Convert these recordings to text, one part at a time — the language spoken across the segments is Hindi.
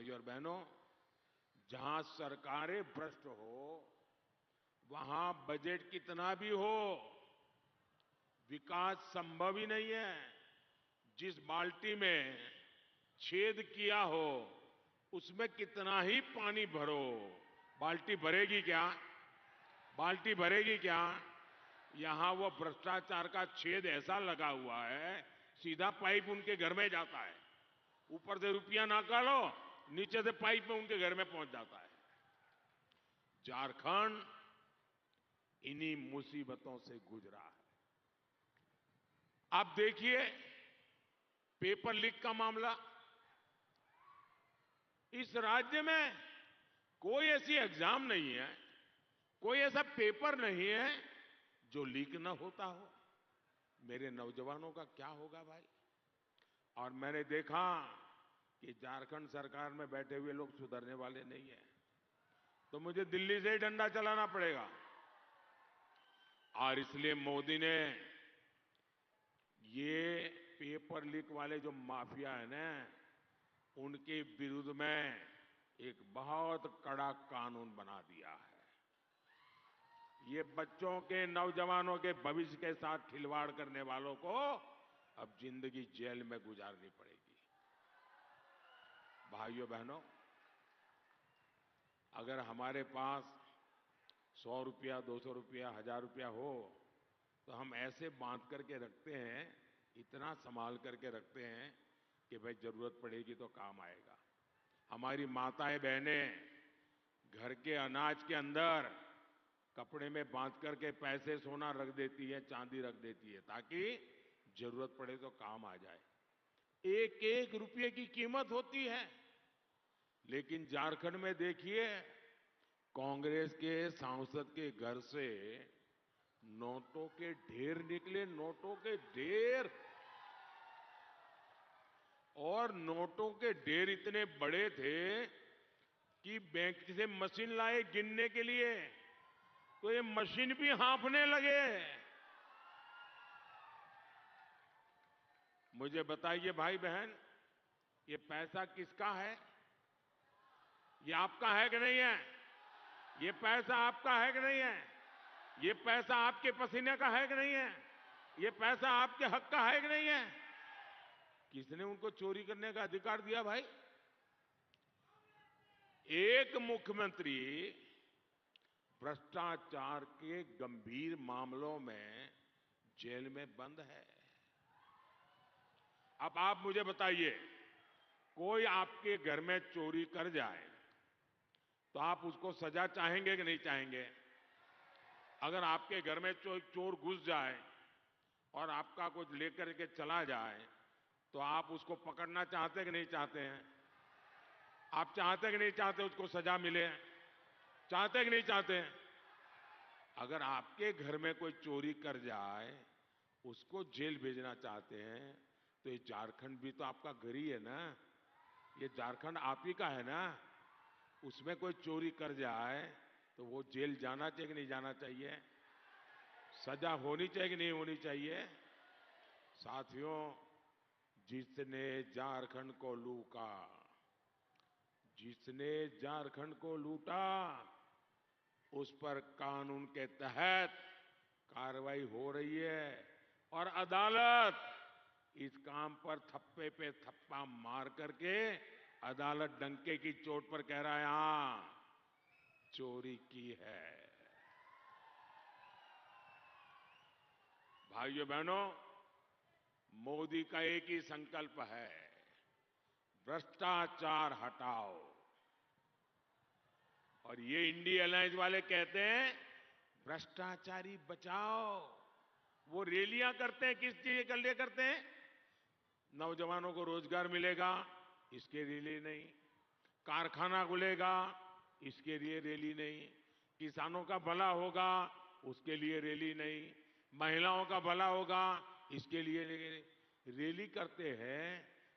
भाइयों और बहनों, जहां सरकारें भ्रष्ट हो, वहां बजट कितना भी हो, विकास संभव ही नहीं है। जिस बाल्टी में छेद किया हो, उसमें कितना ही पानी भरो, बाल्टी भरेगी क्या? बाल्टी भरेगी क्या? यहां वो भ्रष्टाचार का छेद ऐसा लगा हुआ है, सीधा पाइप उनके घर में जाता है। ऊपर से रुपया निकालो, नीचे से पाइप में उनके घर में पहुंच जाता है। झारखंड इन्हीं मुसीबतों से गुजरा है। आप देखिए, पेपर लीक का मामला। इस राज्य में कोई ऐसी एग्जाम नहीं है, कोई ऐसा पेपर नहीं है जो लीक ना होता हो। मेरे नौजवानों का क्या होगा भाई? और मैंने देखा कि झारखंड सरकार में बैठे हुए लोग सुधरने वाले नहीं हैं, तो मुझे दिल्ली से ही डंडा चलाना पड़ेगा। और इसलिए मोदी ने ये पेपर लीक वाले जो माफिया है ना, उनके विरुद्ध में एक बहुत कड़ा कानून बना दिया है। ये बच्चों के, नौजवानों के भविष्य के साथ खिलवाड़ करने वालों को अब जिंदगी जेल में गुजारनी पड़ेगी। भाइयों बहनों, अगर हमारे पास 100 रुपया, 200 रुपया, 1000 रुपया हो, तो हम ऐसे बांध करके रखते हैं, इतना संभाल करके रखते हैं कि भाई जरूरत पड़ेगी तो काम आएगा। हमारी माताएं बहनें घर के अनाज के अंदर कपड़े में बांध करके पैसे, सोना रख देती है, चांदी रख देती है, ताकि जरूरत पड़े तो काम आ जाए। एक एक रुपये की कीमत होती है। लेकिन झारखंड में देखिए, कांग्रेस के सांसद के घर से नोटों के ढेर निकले, नोटों के ढेर। और नोटों के ढेर इतने बड़े थे कि बैंक से मशीन लाए गिनने के लिए, तो ये मशीन भी हाँफने लगे। मुझे बताइए भाई बहन, ये पैसा किसका है? ये आपका है कि नहीं है? ये पैसा आपका है कि नहीं है? ये पैसा आपके पसीने का है कि नहीं है? ये पैसा आपके हक का है कि नहीं है? किसने उनको चोरी करने का अधिकार दिया भाई? एक मुख्यमंत्री भ्रष्टाचार के गंभीर मामलों में जेल में बंद है। अब आप मुझे बताइए, कोई आपके घर में चोरी कर जाए तो आप उसको सजा चाहेंगे कि नहीं चाहेंगे? अगर आपके घर में चोर घुस जाए और आपका कुछ लेकर के चला जाए, तो आप उसको पकड़ना चाहते कि नहीं चाहते हैं? आप चाहते कि नहीं चाहते उसको सजा मिले? चाहते कि नहीं चाहते हैं? अगर आपके घर में कोई चोरी कर जाए, उसको जेल भेजना चाहते हैं, तो ये झारखंड भी तो आपका घर ही है ना। ये झारखंड आप ही का है ना। उसमें कोई चोरी कर जाए तो वो जेल जाना चाहिए कि नहीं जाना चाहिए? सजा होनी चाहिए कि नहीं होनी चाहिए? साथियों, जिसने झारखंड को लूटा, जिसने झारखंड को लूटा, उस पर कानून के तहत कार्रवाई हो रही है। और अदालत इस काम पर थप्पे पे थप्पा मार करके, अदालत डंके की चोट पर कह रहा है, हां, चोरी की है। भाइयों बहनों, मोदी का एक ही संकल्प है, भ्रष्टाचार हटाओ। और ये इंडिया अलायंस वाले कहते हैं, भ्रष्टाचारी बचाओ। वो रैलियां करते हैं, किस चीज के लिए करते हैं? नौजवानों को रोजगार मिलेगा, इसके लिए नहीं। कारखाना खुलेगा, इसके लिए रैली नहीं। किसानों का भला होगा, उसके लिए रैली नहीं। महिलाओं का भला होगा, इसके लिए रैली करते हैं।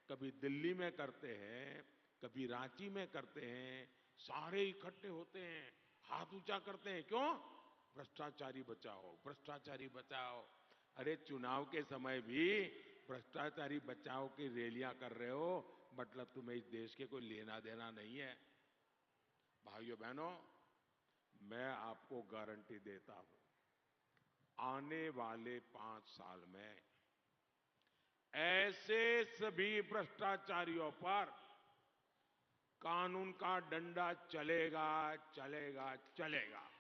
कभी दिल्ली में करते हैं, कभी रांची में करते हैं। सारे इकट्ठे होते हैं, हाथ ऊंचा करते हैं। क्यों? भ्रष्टाचारी बचाओ, भ्रष्टाचारी बचाओ। अरे चुनाव के समय भी भ्रष्टाचारी बचाओ की रैलियां कर रहे हो, मतलब तुम्हें इस देश के कोई लेना देना नहीं है। भाइयों बहनों, मैं आपको गारंटी देता हूं, आने वाले 5 साल में ऐसे सभी भ्रष्टाचारियों पर कानून का डंडा चलेगा, चलेगा, चलेगा।